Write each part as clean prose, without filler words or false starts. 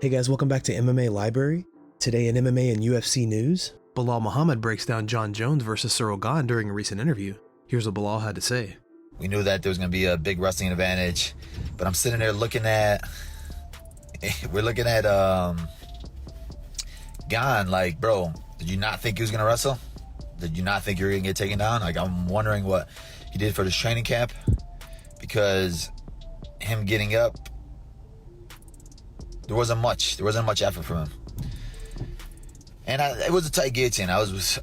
Hey guys, welcome back to MMA Library. Today in MMA and UFC news, Belal Muhammad breaks down Jon Jones versus Ciryl Gane during a recent interview. Here's what Belal had to say. We knew that there was going to be a big wrestling advantage, but I'm sitting there looking at Gane like, bro, did you not think he was going to wrestle? Did you not think you were going to get taken down? Like, I'm wondering what he did for this training camp, because him getting up, there wasn't much effort from him. And it was a tight guillotine. I was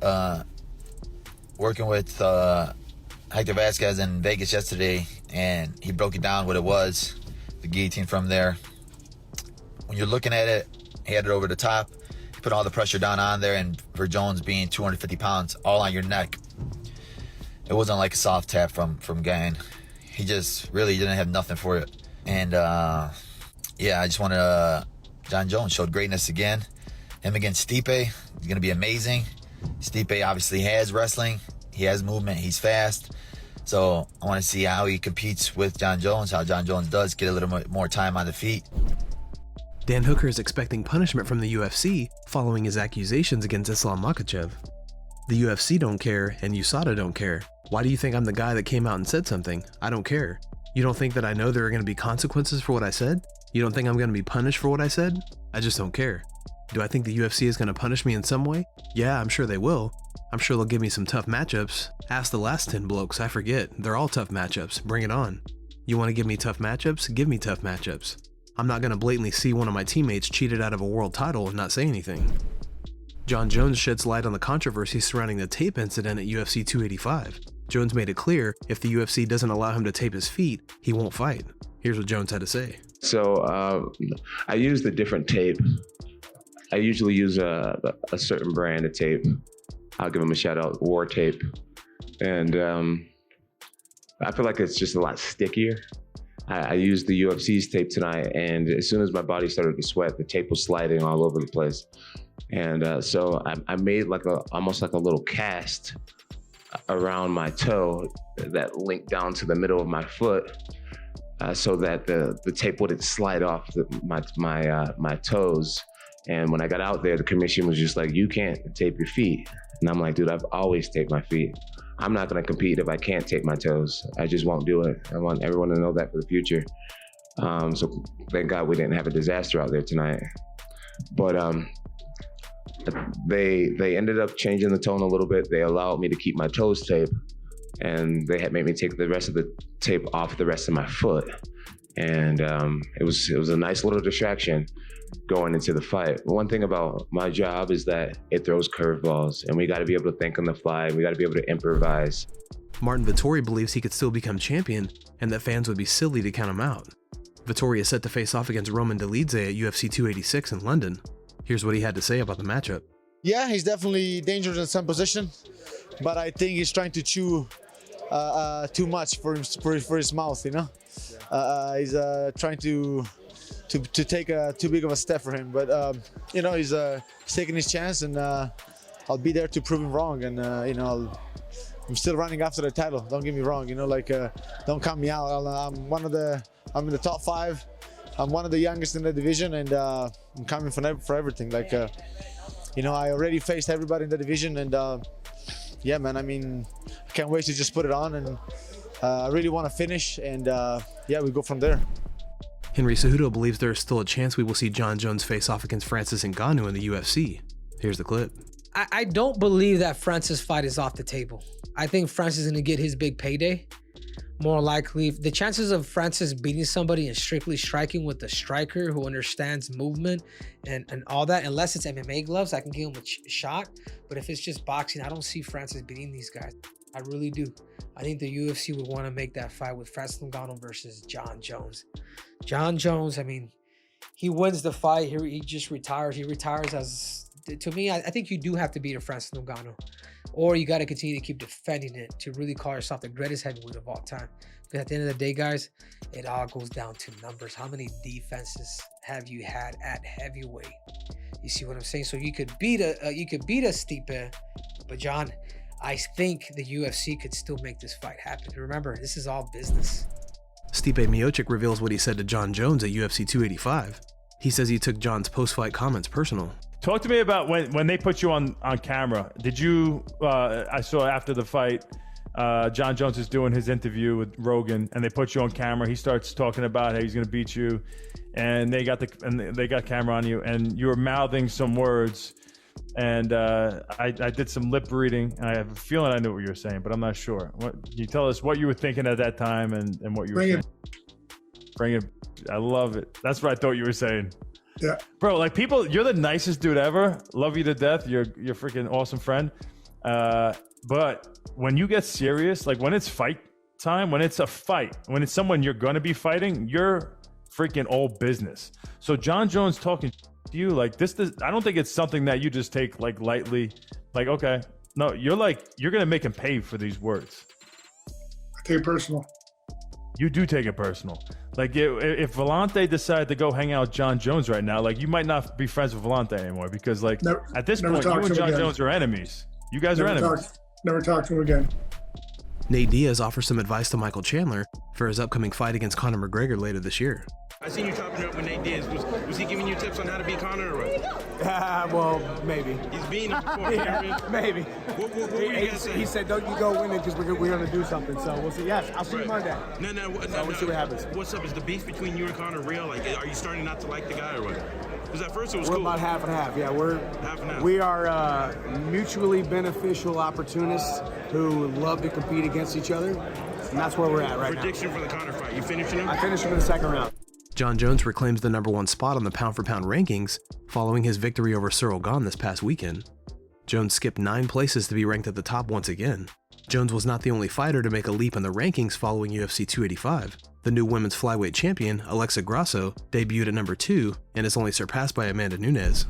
working with Hector Vasquez in Vegas yesterday, and he broke it down what it was, the guillotine from there. When you're looking at it, he had it over the top. He put all the pressure down on there, and for Jones being 250 pounds, all on your neck, it wasn't like a soft tap from Gane. He just really didn't have nothing for it. And yeah, I just wanted Jon Jones showed greatness again. Him against Stipe, he's going to be amazing. Stipe obviously has wrestling. He has movement. He's fast. So I want to see how he competes with Jon Jones, how Jon Jones does get a little bit more time on the feet. Dan Hooker is expecting punishment from the UFC following his accusations against Islam Makhachev. The UFC don't care, and USADA don't care. Why do you think I'm the guy that came out and said something? I don't care. You don't think that I know there are going to be consequences for what I said? You don't think I'm going to be punished for what I said? I just don't care. Do I think the UFC is going to punish me in some way? Yeah, I'm sure they will. I'm sure they'll give me some tough matchups. Ask the last 10 blokes, I forget. They're all tough matchups. Bring it on. You want to give me tough matchups? Give me tough matchups. I'm not going to blatantly see one of my teammates cheated out of a world title and not say anything. Jon Jones sheds light on the controversy surrounding the tape incident at UFC 285. Jones made it clear if the UFC doesn't allow him to tape his feet, he won't fight. Here's what Jones had to say. So I used a different tape. I usually use a certain brand of tape. I'll give them a shout out, War Tape. And I feel like it's just a lot stickier. I used the UFC's tape tonight, and as soon as my body started to sweat, the tape was sliding all over the place. And so I made like almost like a little cast around my toe that linked down to the middle of my foot, so that the tape wouldn't slide off my toes. And when I got out there, the commission was just like, you can't tape your feet. And I'm like, dude, I've always taped my feet. I'm not gonna compete if I can't tape my toes. I just won't do it. I want everyone to know that for the future. So thank God we didn't have a disaster out there tonight. But they ended up changing the tone a little bit. They allowed me to keep my toes taped, and they had made me take the rest of the tape off the rest of my foot. And it was a nice little distraction going into the fight. One thing about my job is that it throws curveballs, and we got to be able to think on the fly, and we got to be able to improvise. Martin Vettori believes he could still become champion, and that fans would be silly to count him out. Vettori is set to face off against Roman Dolidze at UFC 286 in London. Here's what he had to say about the matchup. Yeah, he's definitely dangerous in some position, but I think he's trying to chew too much for his mouth, you know? He's trying to take too big of a step for him, but you know, he's taking his chance, and I'll be there to prove him wrong. And you know, I'm still running after the title. Don't get me wrong, you know, like don't count me out. I'm in the top 5. I'm one of the youngest in the division, and I'm coming for everything. Like you know, I already faced everybody in the division, and yeah, man, I mean, I can't wait to just put it on, and I really want to finish, and yeah, we go from there. Henry Cejudo believes there is still a chance we will see Jon Jones face off against Francis Ngannou in the UFC. Here's the clip. I don't believe that Francis' fight is off the table. I think Francis is going to get his big payday. More likely, the chances of Francis beating somebody and strictly striking with a striker who understands movement and all that, unless it's MMA gloves, I can give him a shot. But if it's just boxing, I don't see Francis beating these guys. I really do. I think the UFC would want to make that fight with Francis Ngannou versus Jon Jones. Jon Jones, I mean, he wins the fight. He just retires. He retires as, to me, I think you do have to beat a Francis Ngannou. Or you got to continue to keep defending it to really call yourself the greatest heavyweight of all time. Because at the end of the day, guys, it all goes down to numbers. How many defenses have you had at heavyweight? You see what I'm saying? So you could beat a Stipe, but John, I think the UFC could still make this fight happen. Remember, this is all business. Stipe Miocic reveals what he said to Jon Jones at UFC 285. He says he took John's post-fight comments personal. Talk to me about when they put you on camera. Did you, I saw after the fight, John Jones is doing his interview with Rogan, and they put you on camera. He starts talking about how he's going to beat you, and they got camera on you, and you were mouthing some words, and I did some lip reading. And I have a feeling I knew what you were saying, but I'm not sure. Can you tell us what you were thinking at that time and what you were saying? Bring it. I love it. That's what I thought you were saying. Yeah, bro. Like people, you're the nicest dude ever. Love you to death. You're freaking awesome friend. But when you get serious, like when it's fight time, when it's a fight, when it's someone you're gonna be fighting, you're freaking all business. So John Jones talking to you like this, I don't think it's something that you just take like lightly. Like, okay, no, you're gonna make him pay for these words. I take it personal. You do take it personal. Like if Vellante decided to go hang out with John Jones right now, like you might not be friends with Vellante anymore because like at this point, you and John Jones are enemies. You guys are enemies. Never talk to him again. Nate Diaz offers some advice to Michael Chandler for his upcoming fight against Conor McGregor later this year. I seen you chopping it up with Nate Diaz. Was he giving you tips on how to beat Conor or what? Well, maybe. He's beating him before, you know what I mean? Maybe. What were you guys saying? He said, don't you go winning because we're going to do something. So we'll see. Yes, I'll see you Monday. No, we'll see what happens. What's up? Is the beef between you and Conor real? Like, are you starting not to like the guy or what? Because at first it was we're cool. About half and half. Yeah, we're half and half. We are mutually beneficial opportunists who love to compete against each other. And that's where we're at right now. Prediction for the Conor fight. You finishing him? I finished him in the second round. John Jones reclaims the #1 spot on the pound-for-pound rankings following his victory over Cyril Gane this past weekend. Jones skipped 9 places to be ranked at the top once again. Jones was not the only fighter to make a leap in the rankings following UFC 285. The new women's flyweight champion, Alexa Grasso, debuted at #2 and is only surpassed by Amanda Nunes.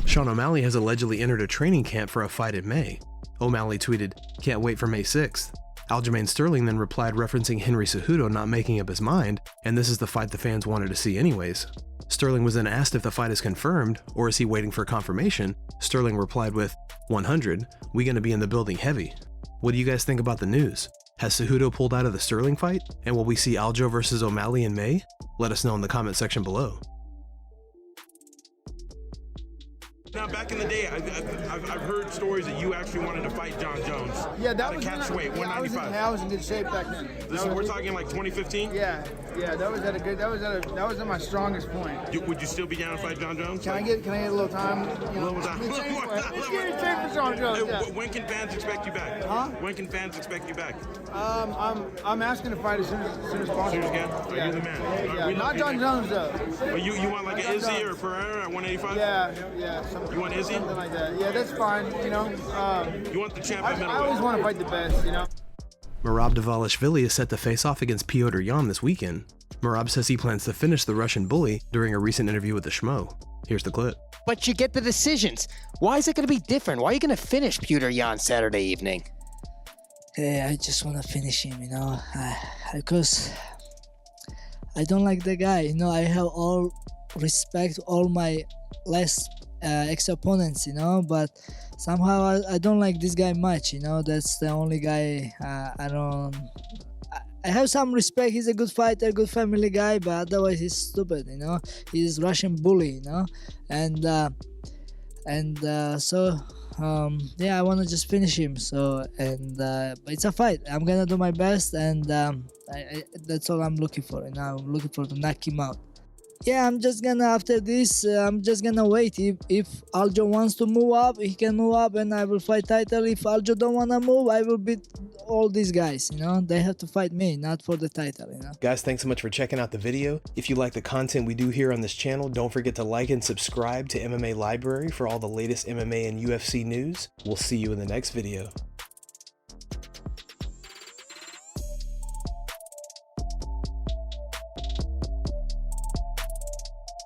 Sean O'Malley has allegedly entered a training camp for a fight in May. O'Malley tweeted, "Can't wait for May 6th." Aljamain Sterling then replied referencing Henry Cejudo not making up his mind, and this is the fight the fans wanted to see anyways. Sterling was then asked if the fight is confirmed, or is he waiting for confirmation. Sterling replied with, 100, we gonna be in the building heavy. What do you guys think about the news? Has Cejudo pulled out of the Sterling fight? And will we see Aljo versus O'Malley in May? Let us know in the comment section below. Now, back in the day, I've heard stories that you actually wanted to fight John Jones. Yeah, that was catch weight, 195. I was in good shape back then. We're talking like 2015. Yeah, that was at my strongest point. Would you still be down to fight John Jones? Can I get a little time? You know, a little time. Let's get a tape for John Jones. Yeah. When can fans expect you back? Huh? When can fans expect you back? I'm asking to fight as soon as possible. As soon as you can? You're the man. Yeah, not John Jones though. But you want like an Izzy or Pereira at 185? Yeah. You want Izzy? Something like that. Yeah, that's fine. You know. You want the champion middleweight? I always want to fight the best. You know. Merab Dvalishvili is set to face off against Petr Yan this weekend. Merab says he plans to finish the Russian bully during a recent interview with the Schmo. Here's the clip. But you get the decisions. Why is it going to be different? Why are you going to finish Petr Yan Saturday evening? I just want to finish him, you know, because I don't like the guy. You know, I have all respect all my last ex-opponents, you know, but somehow I don't like this guy much, you know. That's the only guy I have some respect. He's a good fighter, good family guy, but otherwise he's stupid, you know. He's Russian bully, you know, so I want to just finish him. So it's a fight. I'm gonna do my best, and that's all I'm looking for. And I'm looking for to knock him out. Yeah, I'm just gonna, after this, I'm just gonna wait. If Aljo wants to move up, he can move up and I will fight title. If Aljo don't wanna move, I will beat all these guys, you know. They have to fight me, not for the title, you know. Guys, thanks so much for checking out the video. If you like the content we do here on this channel, don't forget to like and subscribe to MMA Library for all the latest MMA and UFC news. We'll see you in the next video.